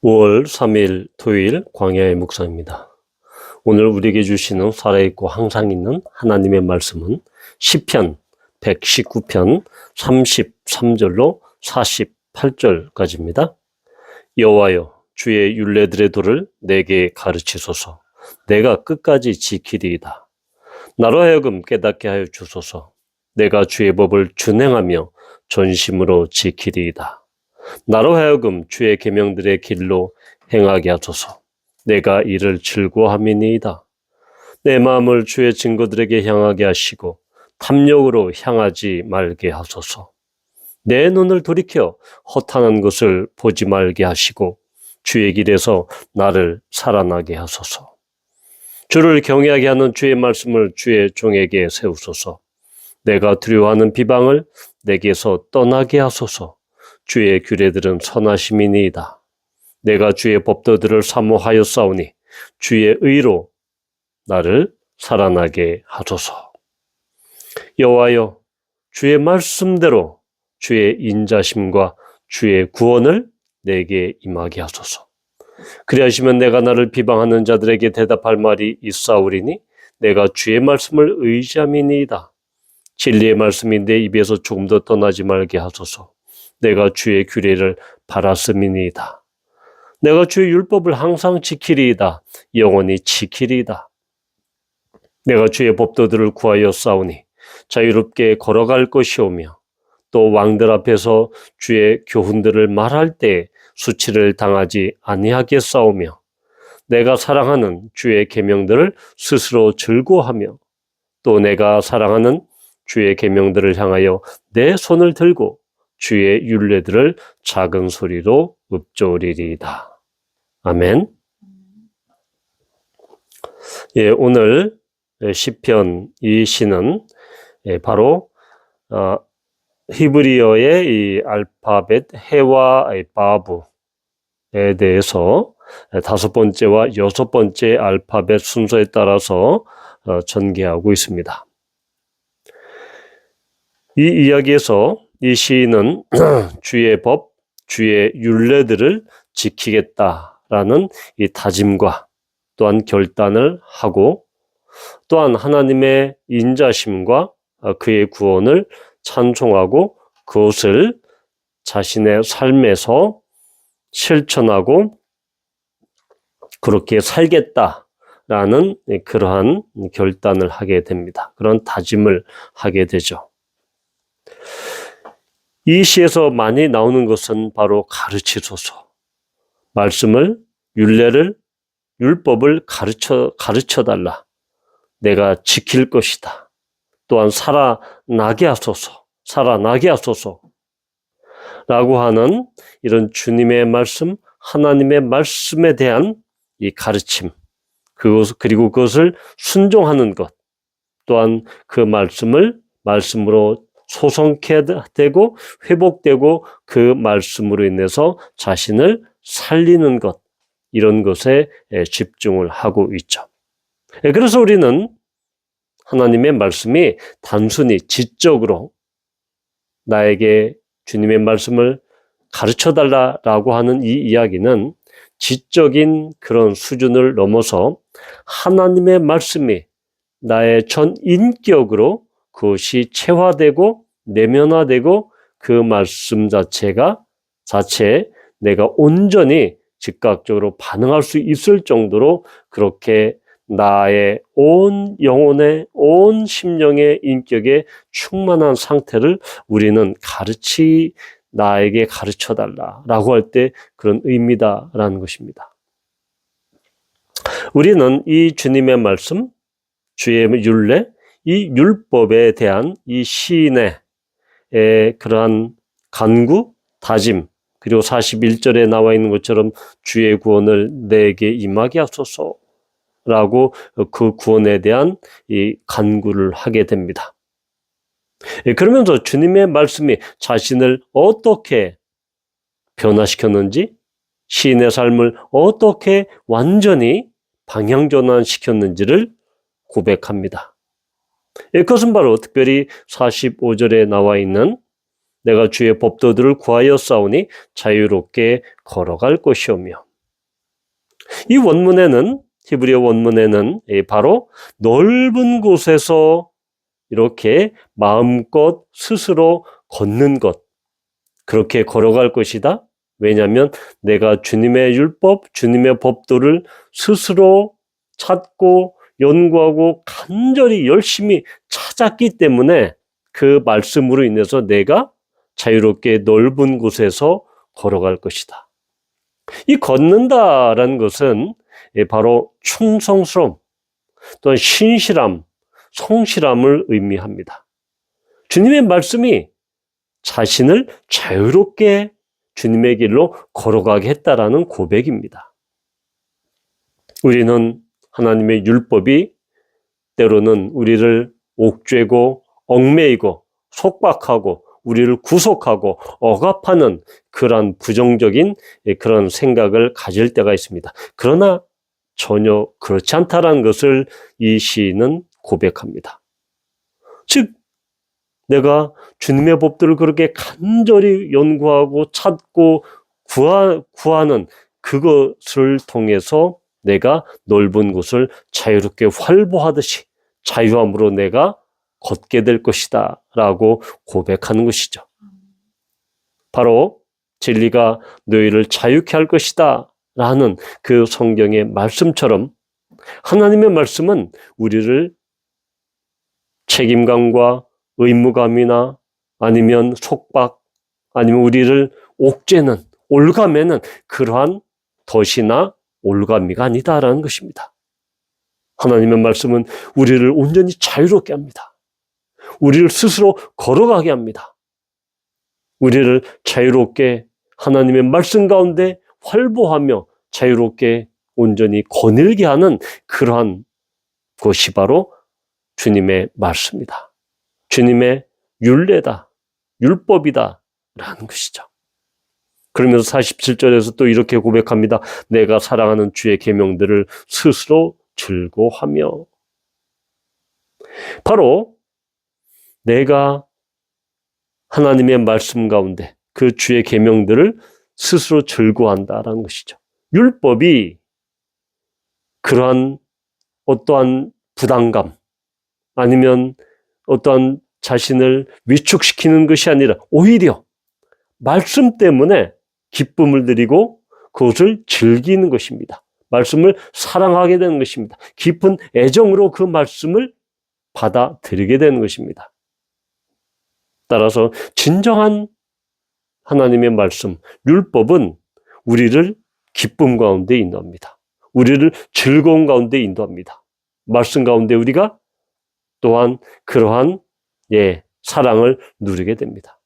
5월 3일 토요일 광야의 묵상입니다. 오늘 우리에게 주시는 살아있고 항상 있는 하나님의 말씀은 시편 119편 33절로 48절까지입니다. 여호와여, 주의 율례들의 도를 내게 가르치소서. 내가 끝까지 지키리이다. 나로 하여금 깨닫게 하여 주소서. 내가 주의 법을 준행하며 전심으로 지키리이다. 나로 하여금 주의 계명들의 길로 행하게 하소서. 내가 이를 즐거워함이니이다. 내 마음을 주의 증거들에게 향하게 하시고 탐욕으로 향하지 말게 하소서. 내 눈을 돌이켜 허탄한 것을 보지 말게 하시고 주의 길에서 나를 살아나게 하소서. 주를 경외하게 하는 주의 말씀을 주의 종에게 세우소서. 내가 두려워하는 비방을 내게서 떠나게 하소서. 주의 규례들은 선하심이니이다. 내가 주의 법도들을 사모하였사오니 주의 의로 나를 살아나게 하소서. 여호와여, 주의 말씀대로 주의 인자심과 주의 구원을 내게 임하게 하소서. 그리하시면 내가 나를 비방하는 자들에게 대답할 말이 있사오리니 내가 주의 말씀을 의지함이니이다. 진리의 말씀이 내 입에서 조금 더 떠나지 말게 하소서. 내가 주의 규례를 바랐음이니이다. 내가 주의 율법을 항상 지키리이다. 영원히 지키리이다. 내가 주의 법도들을 구하여 싸우니 자유롭게 걸어갈 것이오며 또 왕들 앞에서 주의 교훈들을 말할 때 수치를 당하지 아니하겠사오며 내가 사랑하는 주의 계명들을 스스로 즐거워하며 또 내가 사랑하는 주의 계명들을 향하여 내 손을 들고 주의 율례들을 작은 소리로 읊조리리이다. 아멘. 예, 오늘 시편 이 시는 바로 히브리어의 이 알파벳 해와 바브에 대해서 5번째와 6번째 알파벳 순서에 따라서 전개하고 있습니다. 이 이야기에서 이 시인은 주의 법, 주의 율례들을 지키겠다라는 이 다짐과 또한 결단을 하고 또한 하나님의 인자심과 그의 구원을 찬송하고 그것을 자신의 삶에서 실천하고 그렇게 살겠다라는 그러한 결단을 하게 됩니다. 그런 다짐을 하게 되죠. 이 시에서 많이 나오는 것은 바로 가르치소서. 말씀을, 율례를, 율법을 가르쳐 달라. 내가 지킬 것이다. 또한 살아나게 하소서. 라고 하는 이런 주님의 말씀, 하나님의 말씀에 대한 이 가르침, 그리고 그것을 순종하는 것, 또한 그 말씀으로 소성케 되고 회복되고 그 말씀으로 인해서 자신을 살리는 것, 이런 것에 집중을 하고 있죠. 그래서 우리는 하나님의 말씀이 단순히 지적으로 나에게 주님의 말씀을 가르쳐달라고 하는 이 이야기는 지적인 그런 수준을 넘어서 하나님의 말씀이 나의 전 인격으로 그것이 체화되고 내면화되고 그 말씀 자체에 내가 온전히 즉각적으로 반응할 수 있을 정도로 그렇게 나의 온 영혼의 온 심령의 인격에 충만한 상태를 우리는 나에게 가르쳐달라라고 할 때 그런 의미다라는 것입니다. 우리는 이 주님의 말씀, 주의 율례, 이 율법에 대한 이 시인의 그러한 간구, 다짐, 그리고 41절에 나와 있는 것처럼 주의 구원을 내게 임하게 하소서라고 그 구원에 대한 이 간구를 하게 됩니다. 그러면서 주님의 말씀이 자신을 어떻게 변화시켰는지, 시인의 삶을 어떻게 완전히 방향 전환시켰는지를 고백합니다. 그것은 바로 특별히 45절에 나와 있는 내가 주의 법도들을 구하여 싸우니 자유롭게 걸어갈 것이오며 이 원문에는, 히브리어 원문에는 바로 넓은 곳에서 이렇게 마음껏 스스로 걷는 것, 그렇게 걸어갈 것이다. 왜냐하면 내가 주님의 율법, 주님의 법도를 스스로 찾고 연구하고 간절히 열심히 찾았기 때문에 그 말씀으로 인해서 내가 자유롭게 넓은 곳에서 걸어갈 것이다. 이 걷는다라는 것은 바로 충성스러움, 또한 신실함, 성실함을 의미합니다. 주님의 말씀이 자신을 자유롭게 주님의 길로 걸어가게 했다라는 고백입니다. 우리는 하나님의 율법이 때로는 우리를 옥죄고 얽매이고 속박하고 우리를 구속하고 억압하는 그런 부정적인 그런 생각을 가질 때가 있습니다. 그러나 전혀 그렇지 않다라는 것을 이 시인은 고백합니다. 즉 내가 주님의 법들을 그렇게 간절히 연구하고 찾고 구하는 그것을 통해서 내가 넓은 곳을 자유롭게 활보하듯이 자유함으로 내가 걷게 될 것이다 라고 고백하는 것이죠. 바로 진리가 너희를 자유케 할 것이다 라는 그 성경의 말씀처럼 하나님의 말씀은 우리를 책임감과 의무감이나 아니면 속박, 아니면 우리를 옥죄는, 올가매는 그러한 덫이나 올가미가 아니다라는 것입니다. 하나님의 말씀은 우리를 온전히 자유롭게 합니다. 우리를 스스로 걸어가게 합니다. 우리를 자유롭게 하나님의 말씀 가운데 활보하며 자유롭게 온전히 거닐게 하는 그러한 것이 바로 주님의 말씀이다. 주님의 율례다, 율법이다 라는 것이죠. 그러면서 47절에서 또 이렇게 고백합니다. 내가 사랑하는 주의 계명들을 스스로 즐거워하며. 바로 내가 하나님의 말씀 가운데 그 주의 계명들을 스스로 즐거워한다라는 것이죠. 율법이 그러한 어떠한 부담감 아니면 어떠한 자신을 위축시키는 것이 아니라 오히려 말씀 때문에 기쁨을 드리고 그것을 즐기는 것입니다. 말씀을 사랑하게 되는 것입니다. 깊은 애정으로 그 말씀을 받아들이게 되는 것입니다. 따라서 진정한 하나님의 말씀, 율법은 우리를 기쁨 가운데 인도합니다. 우리를 즐거움 가운데 인도합니다. 말씀 가운데 우리가 또한 그러한 사랑을 누리게 됩니다.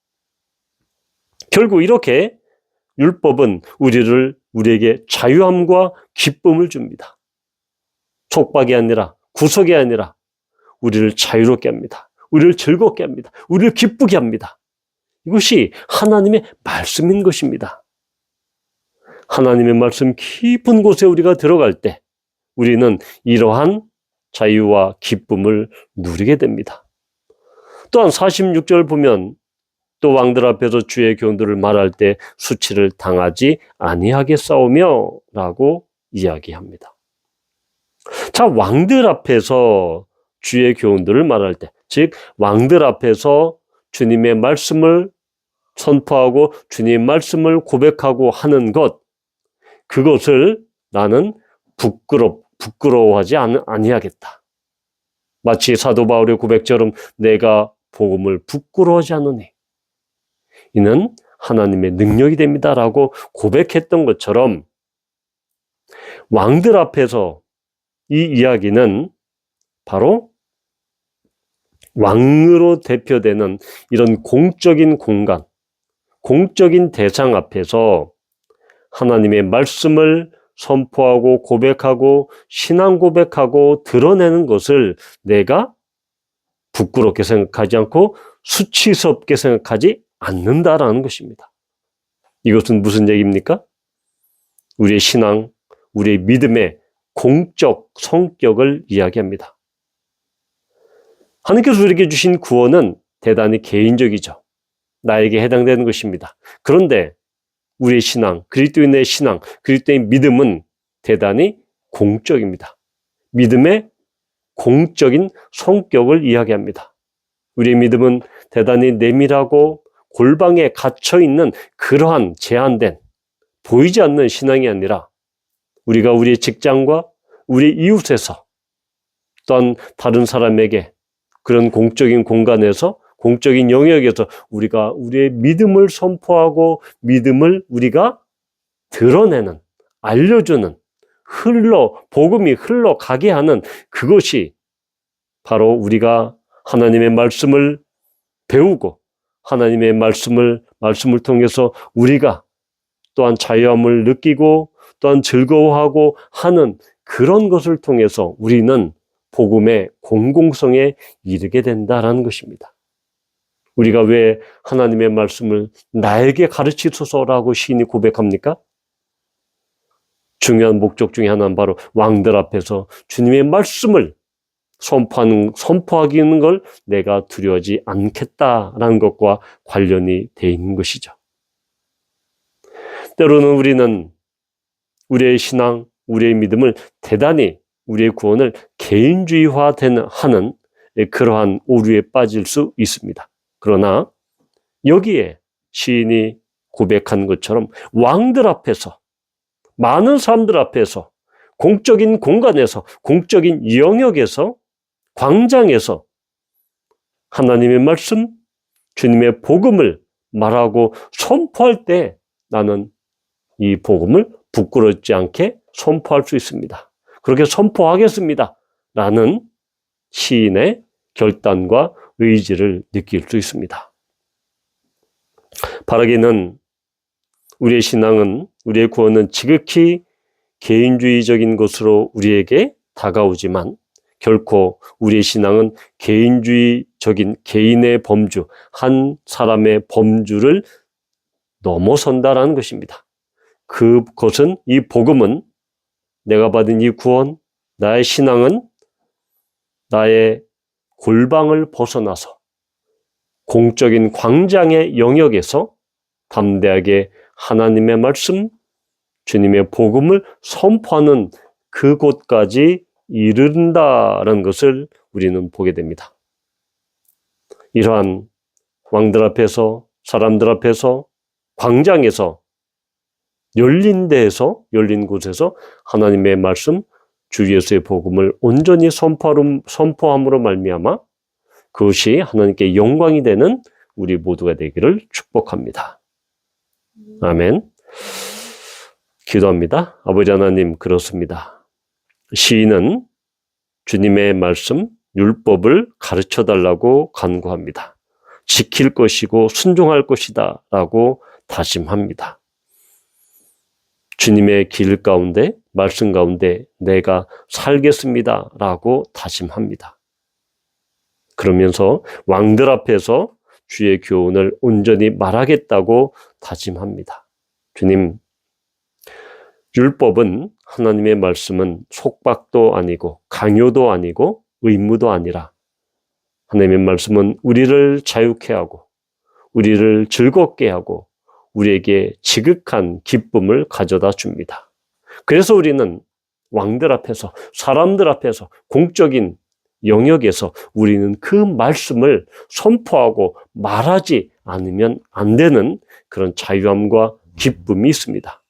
결국 이렇게 율법은 우리에게 자유함과 기쁨을 줍니다. 속박이 아니라 구속이 아니라 우리를 자유롭게 합니다. 우리를 즐겁게 합니다. 우리를 기쁘게 합니다. 이것이 하나님의 말씀인 것입니다. 하나님의 말씀 깊은 곳에 우리가 들어갈 때 우리는 이러한 자유와 기쁨을 누리게 됩니다. 또한 46절 보면 또 왕들 앞에서 주의 교훈들을 말할 때 수치를 당하지 아니하겠사오며 라고 이야기합니다. 자, 왕들 앞에서 주의 교훈들을 말할 때, 즉 왕들 앞에서 주님의 말씀을 선포하고 주님의 말씀을 고백하고 하는 것, 그것을 나는 부끄러워하지 아니하겠다. 마치 사도 바울의 고백처럼 내가 복음을 부끄러워하지 않으니 이는 하나님의 능력이 됩니다라고 고백했던 것처럼 왕들 앞에서 이 이야기는 바로 왕으로 대표되는 이런 공적인 공간, 공적인 대상 앞에서 하나님의 말씀을 선포하고 고백하고 신앙 고백하고 드러내는 것을 내가 부끄럽게 생각하지 않고 수치스럽게 생각하지 않는다라는 것입니다. 이것은 무슨 얘기입니까? 우리의 신앙, 우리의 믿음의 공적 성격을 이야기합니다. 하나님께서 우리에게 주신 구원은 대단히 개인적이죠. 나에게 해당되는 것입니다. 그런데 우리의 신앙, 그리스도인의 신앙, 그리스도의 믿음은 대단히 공적입니다. 믿음의 공적인 성격을 이야기합니다. 우리의 믿음은 대단히 내밀하고 골방에 갇혀있는 그러한 제한된 보이지 않는 신앙이 아니라 우리가 우리의 직장과 우리 이웃에서 또한 다른 사람에게 그런 공적인 공간에서 공적인 영역에서 우리가 우리의 믿음을 선포하고 믿음을 우리가 드러내는, 알려주는, 복음이 흘러가게 하는 그것이 바로 우리가 하나님의 말씀을 배우고 하나님의 말씀을 통해서 우리가 또한 자유함을 느끼고 또한 즐거워하고 하는 그런 것을 통해서 우리는 복음의 공공성에 이르게 된다라는 것입니다. 우리가 왜 하나님의 말씀을 나에게 가르치소서라고 시인이 고백합니까? 중요한 목적 중에 하나는 바로 왕들 앞에서 주님의 말씀을 선포하기는 걸 내가 두려워하지 않겠다라는 것과 관련이 되어 있는 것이죠. 때로는 우리는 우리의 신앙, 우리의 믿음을 대단히 우리의 구원을 개인주의화하는 그러한 오류에 빠질 수 있습니다. 그러나 여기에 시인이 고백한 것처럼 왕들 앞에서, 많은 사람들 앞에서, 공적인 공간에서, 공적인 영역에서, 광장에서 하나님의 말씀, 주님의 복음을 말하고 선포할 때 나는 이 복음을 부끄럽지 않게 선포할 수 있습니다. 그렇게 선포하겠습니다. 라는 시인의 결단과 의지를 느낄 수 있습니다. 바라기는 우리의 신앙은, 우리의 구원은 지극히 개인주의적인 것으로 우리에게 다가오지만 결코 우리의 신앙은 개인주의적인 개인의 범주, 한 사람의 범주를 넘어선다라는 것입니다. 그것은, 이 복음은, 내가 받은 이 구원, 나의 신앙은 나의 골방을 벗어나서 공적인 광장의 영역에서 담대하게 하나님의 말씀, 주님의 복음을 선포하는 그곳까지 이른다라는 것을 우리는 보게 됩니다. 이러한 왕들 앞에서, 사람들 앞에서, 광장에서, 열린 데에서, 열린 곳에서 하나님의 말씀, 주 예수의 복음을 온전히 선포함으로 말미암아 그것이 하나님께 영광이 되는 우리 모두가 되기를 축복합니다. 아멘. 기도합니다. 아버지 하나님, 그렇습니다. 시인은 주님의 말씀, 율법을 가르쳐달라고 간구합니다. 지킬 것이고 순종할 것이다 라고 다짐합니다. 주님의 길 가운데, 말씀 가운데 내가 살겠습니다 라고 다짐합니다. 그러면서 왕들 앞에서 주의 교훈을 온전히 말하겠다고 다짐합니다. 주님, 율법은, 하나님의 말씀은 속박도 아니고 강요도 아니고 의무도 아니라 하나님의 말씀은 우리를 자유케 하고 우리를 즐겁게 하고 우리에게 지극한 기쁨을 가져다 줍니다. 그래서 우리는 왕들 앞에서, 사람들 앞에서, 공적인 영역에서 우리는 그 말씀을 선포하고 말하지 않으면 안 되는 그런 자유함과 기쁨이 있습니다.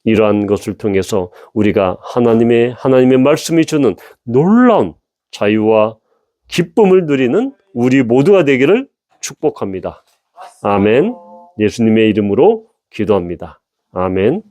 이러한 것을 통해서 우리가 하나님의 말씀이 주는 놀라운 자유와 기쁨을 누리는 우리 모두가 되기를 축복합니다. 아멘. 예수님의 이름으로 기도합니다. 아멘.